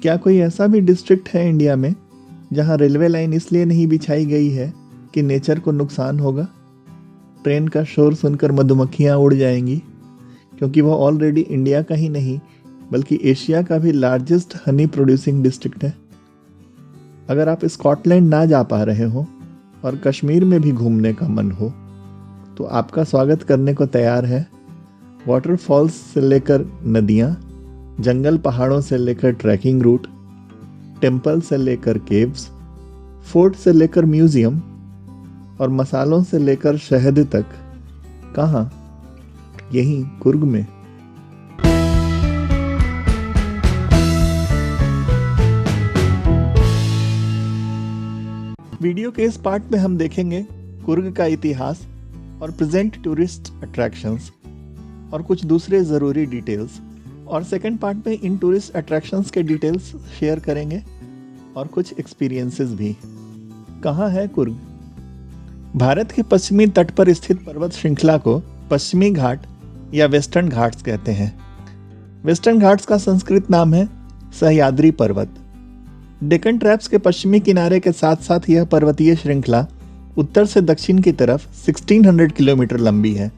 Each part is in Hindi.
क्या कोई ऐसा भी डिस्ट्रिक्ट है इंडिया में जहां रेलवे लाइन इसलिए नहीं बिछाई गई है कि नेचर को नुकसान होगा? ट्रेन का शोर सुनकर मधुमक्खियां उड़ जाएंगी, क्योंकि वो ऑलरेडी इंडिया का ही नहीं बल्कि एशिया का भी लार्जेस्ट हनी प्रोड्यूसिंग डिस्ट्रिक्ट है। अगर आप स्कॉटलैंड ना जा पा रहे हो और कश्मीर में भी घूमने का मन हो तो आपका स्वागत करने को तैयार है वाटरफॉल्स से लेकर नदियाँ, जंगल पहाड़ों से लेकर ट्रैकिंग रूट, टेम्पल से लेकर केव्स, फोर्ट से लेकर म्यूजियम और मसालों से लेकर शहद तक। कहाँ? यहीं कुर्ग में। वीडियो के इस पार्ट में हम देखेंगे कुर्ग का इतिहास और प्रेजेंट टूरिस्ट अट्रैक्शंस और कुछ दूसरे ज़रूरी डिटेल्स, और सेकंड पार्ट में इन टूरिस्ट अट्रैक्शंस के डिटेल्स शेयर करेंगे और कुछ एक्सपीरियंसेस भी। कहाँ है कुर्ग? भारत के पश्चिमी तट पर स्थित पर्वत श्रृंखला को पश्चिमी घाट या वेस्टर्न घाट्स कहते हैं। वेस्टर्न घाट्स का संस्कृत नाम है सह्याद्री पर्वत। डेक्कन ट्रैप्स के पश्चिमी किनारे के साथ साथ यह पर्वतीय श्रृंखला उत्तर से दक्षिण की तरफ 1600 किलोमीटर लंबी है।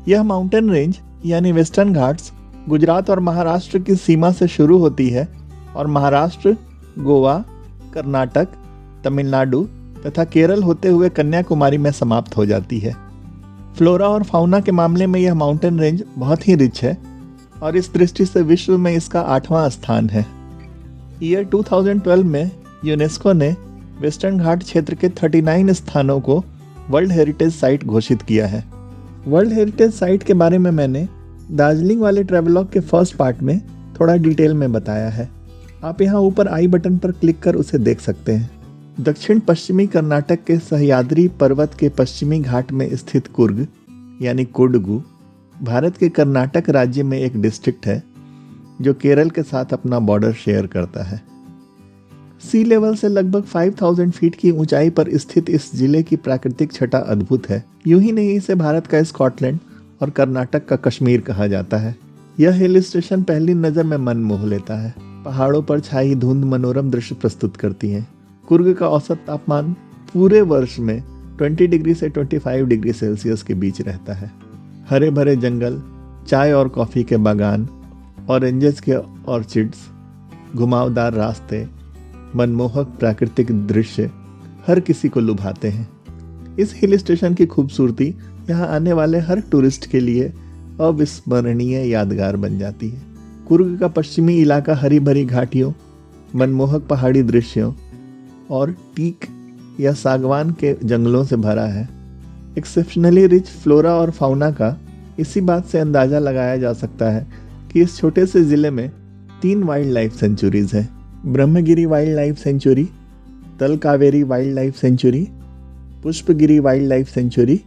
यह माउंटेन रेंज यानी वेस्टर्न घाट्स गुजरात और महाराष्ट्र की सीमा से शुरू होती है और महाराष्ट्र, गोवा, कर्नाटक, तमिलनाडु तथा केरल होते हुए कन्याकुमारी में समाप्त हो जाती है। फ्लोरा और फाउना के मामले में यह माउंटेन रेंज बहुत ही रिच है और इस दृष्टि से विश्व में इसका 8वां स्थान है। ईयर 2012 में यूनेस्को ने वेस्टर्न घाट क्षेत्र के 39 स्थानों को वर्ल्ड हेरिटेज साइट घोषित किया है। वर्ल्ड हेरिटेज साइट के बारे में मैंने दार्जिलिंग वाले ट्रैवलॉग के फर्स्ट पार्ट में थोड़ा डिटेल में बताया है। आप यहाँ ऊपर आई बटन पर क्लिक कर उसे देख सकते हैं। दक्षिण पश्चिमी कर्नाटक के सह्याद्री पर्वत के पश्चिमी घाट में स्थित कुर्ग यानी कोडगु भारत के कर्नाटक राज्य में एक डिस्ट्रिक्ट है जो केरल के साथ अपना बॉर्डर शेयर करता है। सी लेवल से लगभग 5000 फीट की ऊंचाई पर स्थित इस जिले की प्राकृतिक छटा अद्भुत है। यूं ही नहीं इसे भारत का स्कॉटलैंड और कर्नाटक का कश्मीर कहा जाता है। यह हिल स्टेशन पहली नज़र में मन मोह लेता है। पहाड़ों पर छाई धुंध मनोरम दृश्य प्रस्तुत करती है। कुर्ग का औसत तापमान पूरे वर्ष में 20 डिग्री से 25 डिग्री सेल्सियस के बीच रहता है। हरे भरे जंगल, चाय और कॉफ़ी के बागान, ऑरेंजेस के ऑर्चिड्स, घुमावदार रास्ते, मनमोहक प्राकृतिक दृश्य हर किसी को लुभाते हैं। इस हिल स्टेशन की खूबसूरती यहाँ आने वाले हर टूरिस्ट के लिए अविस्मरणीय यादगार बन जाती है। कुर्ग का पश्चिमी इलाका हरी भरी घाटियों, मनमोहक पहाड़ी दृश्यों और टीक या सागवान के जंगलों से भरा है। एक्सेप्शनली रिच फ्लोरा और फाउना का इसी बात से अंदाज़ा लगाया जा सकता है कि इस छोटे से ज़िले में 3 वाइल्ड लाइफ सेंचुरीज़ हैं। Brahmagiri wild life sanctuary, Talakaveri wild life sanctuary, Pushpagiri wild life sanctuary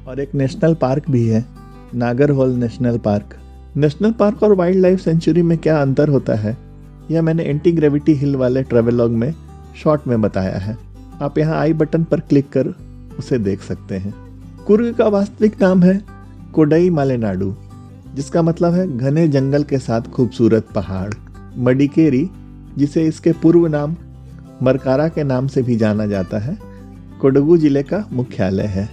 और एक नेशनल पार्क भी है, Nagarhole national park. National park और वाइल्ड लाइफ सेंचुरी में क्या अंतर होता है यह मैंने एंटी ग्रेविटी हिल वाले ट्रैवलॉग में शॉर्ट में बताया है। आप यहाँ आई बटन पर क्लिक कर उसे देख सकते हैं। कुर्ग का वास्तविक नाम है कोडई मालेनाडु, जिसका मतलब है घने जंगल के साथ खूबसूरत पहाड़। मडिकेरी, जिसे इसके पूर्व नाम मरकारा के नाम से भी जाना जाता है, कोडगु जिले का मुख्यालय है।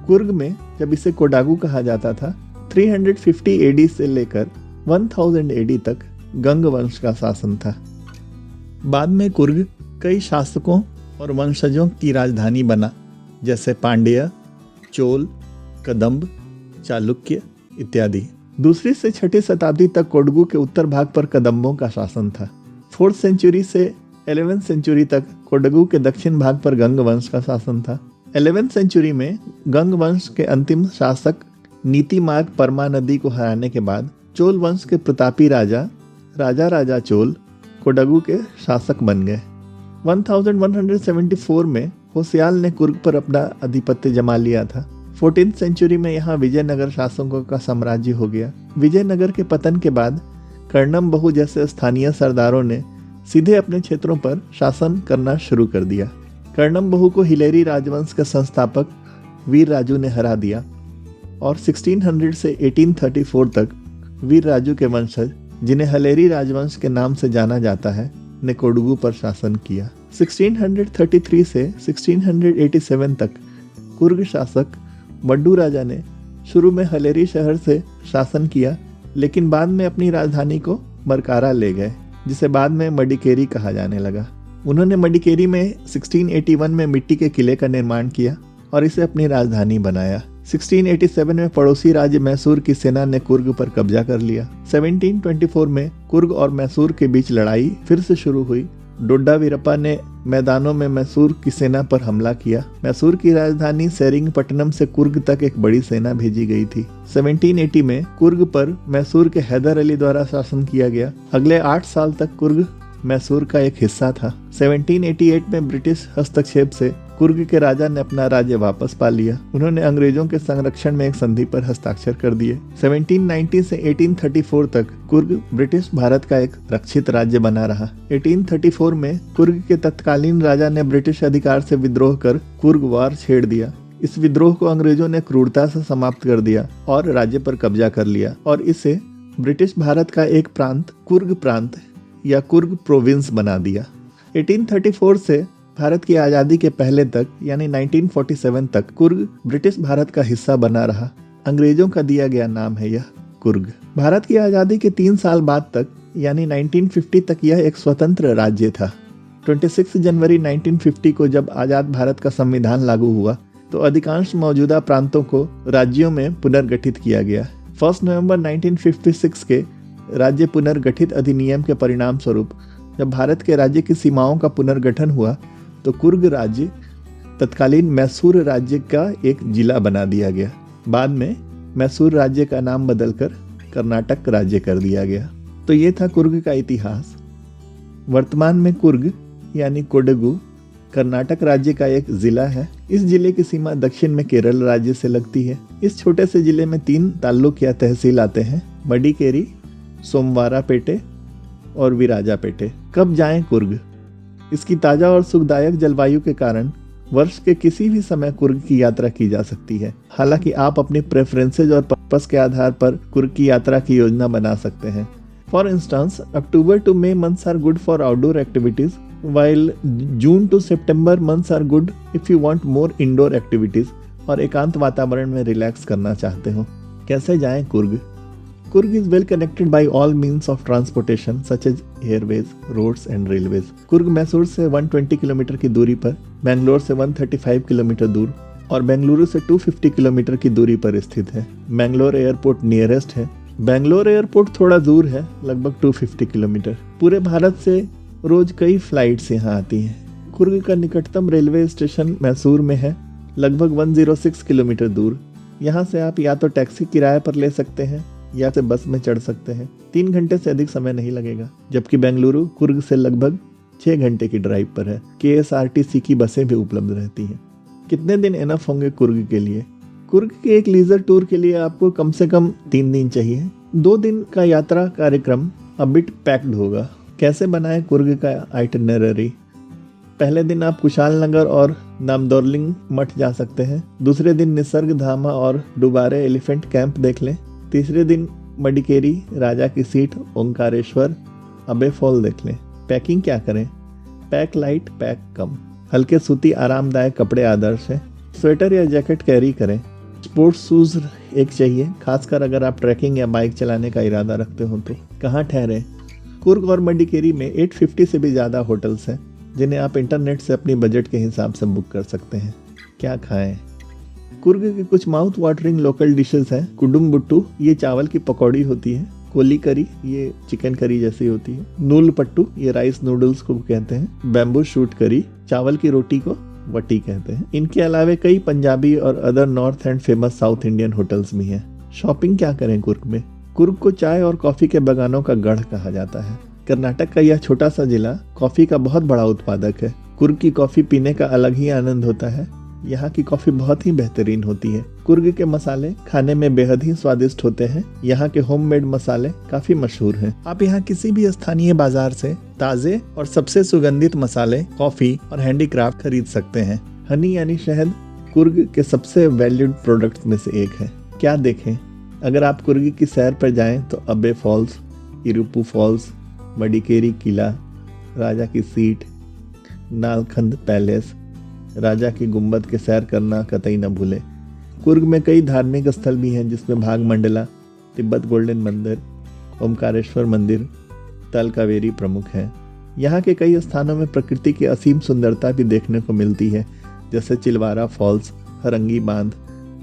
कुर्ग में जब इसे कोडागु कहा जाता था 350 एडी से लेकर 1000 एडी तक गंग वंश का शासन था। बाद में कुर्ग कई शासकों और वंशजों की राजधानी बना, जैसे पांड्य, चोल, कदंब, चालुक्य इत्यादि। 2री से 6ठी शताब्दी तक कोडगु के उत्तर भाग पर कदंबों का शासन था। 4th सेंचुरी से 11th सेंचुरी तक कोडगु के दक्षिण भाग पर गंग वंश का शासन था। 11th सेंचुरी में गंग वंश के अंतिम शासक नीतिमार्ग परमा नदी को हराने के बाद चोल वंश के प्रतापी राजा चोल कोडगु के शासक बन गए। 1174 में होशियाल ने कुर्ग पर अपना आधिपत्य जमा लिया था। 14th सेंचुरी में यहाँ विजयनगर शासकों का साम्राज्य हो गया। विजयनगर के पतन के बाद कर्णम बहु जैसे स्थानीय सरदारों ने सीधे अपने क्षेत्रों पर शासन करना शुरू कर दिया। कर्णम बहु को हिलेरी राजवंश के संस्थापक वीर राजू ने हरा दिया और 1600 से 1834 तक वीर राजू के वंशज जिन्हें हलेरी राजवंश के नाम से जाना जाता है, ने कोडगु पर शासन किया। 1633 से 1687 तक कुर्ग शासक वड्डू राजा ने शुरू में हलेरी शहर से शासन किया, लेकिन बाद में अपनी राजधानी को मरकारा ले गए, जिसे बाद में मडिकेरी कहा जाने लगा। उन्होंने मडिकेरी में 1681 में मिट्टी के किले का निर्माण किया और इसे अपनी राजधानी बनाया। 1687 में पड़ोसी राज्य मैसूर की सेना ने कुर्ग पर कब्जा कर लिया। 1724 में कुर्ग और मैसूर के बीच लड़ाई फिर से शुरू हुई। डोडा वीरप्पा ने मैदानों में मैसूर की सेना पर हमला किया। मैसूर की राजधानी सेरिंगपट्टनम से कुर्ग तक एक बड़ी सेना भेजी गई थी। 1780 में कुर्ग पर मैसूर के हैदर अली द्वारा शासन किया गया। अगले 8 साल तक कुर्ग मैसूर का एक हिस्सा था। 1788 में ब्रिटिश हस्तक्षेप से कुर्ग के राजा ने अपना राज्य वापस पा लिया। उन्होंने अंग्रेजों के संरक्षण में एक संधि पर हस्ताक्षर कर दिए। 1790 से 1834 तक कुर्ग ब्रिटिश भारत का एक रक्षित राज्य बना रहा। 1834 में कुर्ग के तत्कालीन राजा ने ब्रिटिश अधिकार से विद्रोह कर कुर्ग वार छेड़ दिया। इस विद्रोह को अंग्रेजों ने क्रूरता से समाप्त कर दिया और राज्य पर कब्जा कर लिया और इसे ब्रिटिश भारत का एक प्रांत कुर्ग प्रांत या कुर्ग प्रोविंस बना दिया। 1834 से भारत की आज़ादी के पहले तक यानी 1947 तक कुर्ग ब्रिटिश भारत का हिस्सा बना रहा। अंग्रेजों का दिया गया नाम है यह कुर्ग। भारत की आज़ादी के 3 साल बाद तक यानी 1950 तक यह एक स्वतंत्र राज्य था। 26 जनवरी 1950 को जब आज़ाद भारत का संविधान लागू हुआ तो अधिकांश मौजूदा प्रांतों को राज्यों में पुनर्गठित किया गया। 1 नवंबर 1956 के राज्य पुनर्गठित अधिनियम के परिणाम स्वरूप जब भारत के राज्य की सीमाओं का पुनर्गठन हुआ तो कुर्ग राज्य तत्कालीन मैसूर राज्य का एक जिला बना दिया गया। बाद में मैसूर राज्य का नाम बदलकर कर्नाटक राज्य कर दिया गया। तो ये था कुर्ग का इतिहास। वर्तमान में कुर्ग यानी कोडगु कर्नाटक राज्य का एक जिला है। इस जिले की सीमा दक्षिण में केरल राज्य से लगती है। इस छोटे से जिले में 3 ताल्लुक या तहसील आते हैं, मडिकेरी, सोमवारापेटे और विराजापेटे। कब जाएं कुर्ग? इसकी ताज़ा और सुखदायक जलवायु के कारण वर्ष के किसी भी समय कुर्ग की यात्रा की जा सकती है। हालांकि आप अपनी प्रेफरेंसेज और पर्पस के आधार पर कुर्ग की यात्रा की योजना बना सकते हैं। For instance, October to May months are good for outdoor activities, while June to September months are good if you want more indoor activities और एकांत वातावरण में रिलैक्स करना चाहते हो। कैसे जाएं Coorg? Coorg is well connected by all means of transportation such as airways, roads and railways. Coorg Mysore से 120 किलोमीटर की दूरी पर, बेंगलोर से 135 किलोमीटर दूर और बेंगलुरु से 250 किलोमीटर की दूरी पर स्थित है। बेंगलोर एयरपोर्ट नियरेस्ट है। बेंगलोर एयरपोर्ट थोड़ा दूर है, लगभग 250 किलोमीटर। पूरे भारत से रोज कई फ्लाइट्स यहाँ आती हैं। कुर्ग का निकटतम रेलवे स्टेशन मैसूर में है, लगभग 106 किलोमीटर दूर। यहाँ से आप या तो टैक्सी किराए पर ले सकते हैं या से बस में चढ़ सकते हैं। 3 घंटे से अधिक समय नहीं लगेगा, जबकि बेंगलुरु कुर्ग से लगभग 6 घंटे की ड्राइव पर है। KSRTC की बसें भी उपलब्ध रहती हैं। कितने दिन एनफ होंगे कुर्ग के लिए? कुर्ग के एक लीजर टूर के लिए आपको कम से कम 3 दिन चाहिए। 2 दिन का यात्रा कार्यक्रम अबिट पैक्ड होगा। कैसे बनाएं कुर्ग का आइटिनरी? पहले दिन आप कुशाल नगर और नामदोर्लिंग मठ जा सकते हैं। दूसरे दिन निसर्ग धामा और डुबारे एलिफेंट कैंप देख लें। तीसरे दिन मडिकेरी, राजा की सीट, ओंकारेश्वर, अबे फॉल देख लें। पैकिंग क्या करें? पैक लाइट, पैक कम। हल्के सूती आरामदायक कपड़े आदर्श हैं। स्वेटर या जैकेट कैरी करें। स्पोर्ट्स शूज एक चाहिए, खासकर अगर आप ट्रैकिंग या बाइक चलाने का इरादा रखते हो तो। कहाँ ठहरें? कुर्ग और मडिकेरी में 850 से भी ज़्यादा होटल्स हैं, जिन्हें आप इंटरनेट से अपनी बजट के हिसाब से बुक कर सकते हैं। क्या खाएं? कुर्ग के कुछ माउथ वाटरिंग लोकल डिशेस हैं। कुडुम बुट्टू, ये चावल की पकौड़ी होती है। कोली करी, ये चिकन करी जैसी होती है। नूल पट्टू, ये राइस नूडल्स को कहते हैं। बैम्बू शूट करी, चावल की रोटी को वटी कहते हैं। इनके अलावा कई पंजाबी और other north and famous south Indian hotels भी हैं। शॉपिंग क्या करें कुर्ग में? कुर्ग को चाय और कॉफी के बागानों का गढ़ कहा जाता है। कर्नाटक का यह छोटा सा जिला कॉफी का बहुत बड़ा उत्पादक है। कुर्ग की कॉफी पीने का अलग ही आनंद होता है। यहाँ की कॉफी बहुत ही बेहतरीन होती है। कुर्ग के मसाले खाने में बेहद ही स्वादिष्ट होते हैं। यहाँ के होममेड मसाले काफी मशहूर हैं। आप यहाँ किसी भी स्थानीय बाजार से ताजे और सबसे सुगंधित मसाले, कॉफी और हैंडीक्राफ्ट खरीद सकते हैं। हनी यानी शहद कुर्ग के सबसे वैल्यूड प्रोडक्ट्स में से एक है। क्या देखें? अगर आप कुर्ग की सैर पर जाएं तो अबे फॉल्स, इरुपु फॉल्स, मडिकेरी किला, राजा की सीट, नालखंड पैलेस, राजा की गुंबद के सैर करना कतई न भूले। कुर्ग में कई धार्मिक स्थल भी हैं जिसमें भाग मंडला, तिब्बत गोल्डन मंदिर, ओमकारेश्वर मंदिर, तल कावेरी प्रमुख हैं। यहाँ के कई स्थानों में प्रकृति की असीम सुंदरता भी देखने को मिलती है, जैसे चिलवारा फॉल्स, हरंगी बांध,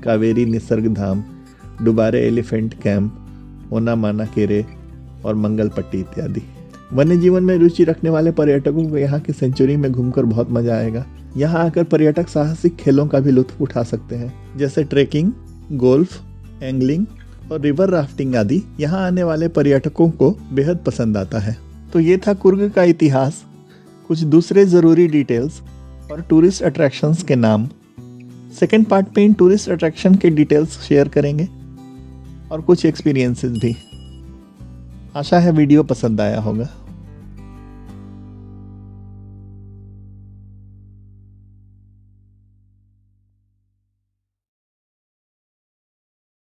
कावेरी निसर्ग धाम, डुबारे एलिफेंट कैंप, ओनामाना केरे और मंगलपट्टी इत्यादि। वन्य जीवन में रुचि रखने वाले पर्यटकों को यहाँ की सेंचुरी में घूमकर बहुत मजा आएगा। यहाँ आकर पर्यटक साहसिक खेलों का भी लुत्फ उठा सकते हैं, जैसे ट्रेकिंग, गोल्फ, एंगलिंग और रिवर राफ्टिंग आदि यहाँ आने वाले पर्यटकों को बेहद पसंद आता है। तो ये था कुर्ग का इतिहास, कुछ दूसरे ज़रूरी डिटेल्स और टूरिस्ट अट्रैक्शंस के नाम। सेकेंड पार्ट में इन टूरिस्ट अट्रैक्शन के डिटेल्स शेयर करेंगे और कुछ एक्सपीरियंसेस भी। आशा है वीडियो पसंद आया होगा।